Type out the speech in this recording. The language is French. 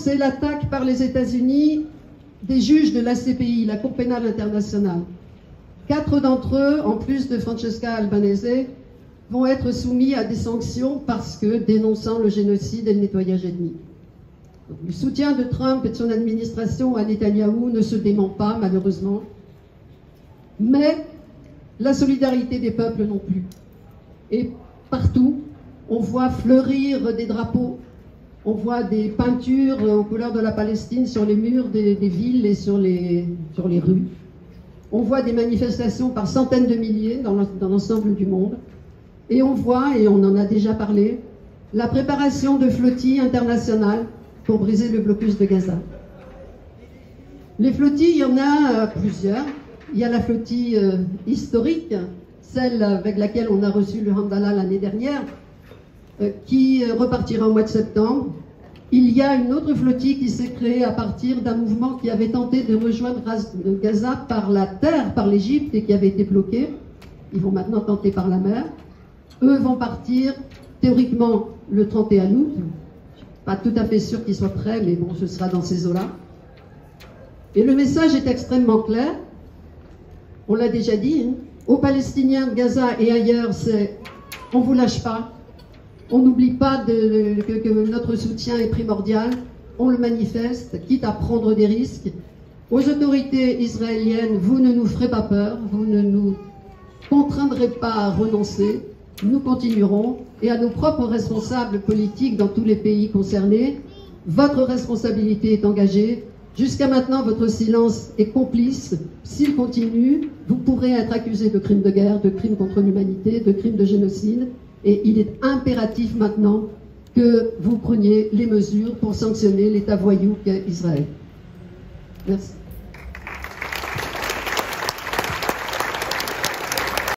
c'est l'attaque par les États-Unis des juges de la CPI, la Cour pénale internationale. 4 d'entre eux, en plus de Francesca Albanese, vont être soumis à des sanctions parce que dénonçant le génocide et le nettoyage ethnique. Donc, le soutien de Trump et de son administration à Netanyahou ne se dément pas, malheureusement, mais la solidarité des peuples non plus. Et partout, on voit fleurir des drapeaux, on voit des peintures aux couleurs de la Palestine sur les murs des villes et sur les rues. On voit des manifestations par centaines de milliers dans l'ensemble du monde. Et on voit, et on en a déjà parlé, la préparation de flottilles internationales pour briser le blocus de Gaza. Les flottilles, il y en a plusieurs. Il y a la flottille historique, celle avec laquelle on a reçu le Hamdallah l'année dernière, qui repartira au mois de septembre. Il y a une autre flottille qui s'est créée à partir d'un mouvement qui avait tenté de rejoindre Gaza par la terre, par l'Égypte, et qui avait été bloqué. Ils vont maintenant tenter par la mer. Eux vont partir théoriquement le 31 août. Pas tout à fait sûr qu'ils soient prêts, mais bon, ce sera dans ces eaux-là. Et le message est extrêmement clair. On l'a déjà dit, hein, aux Palestiniens de Gaza et ailleurs, c'est on ne vous lâche pas. On n'oublie pas que notre soutien est primordial. On le manifeste, quitte à prendre des risques. Aux autorités israéliennes, vous ne nous ferez pas peur, vous ne nous contraindrez pas à renoncer. Nous continuerons. Et à nos propres responsables politiques dans tous les pays concernés, votre responsabilité est engagée. Jusqu'à maintenant, votre silence est complice. S'il continue, vous pourrez être accusé de crimes de guerre, de crimes contre l'humanité, de crimes de génocide. Et il est impératif maintenant que vous preniez les mesures pour sanctionner l'État voyou qu'est Israël. Merci.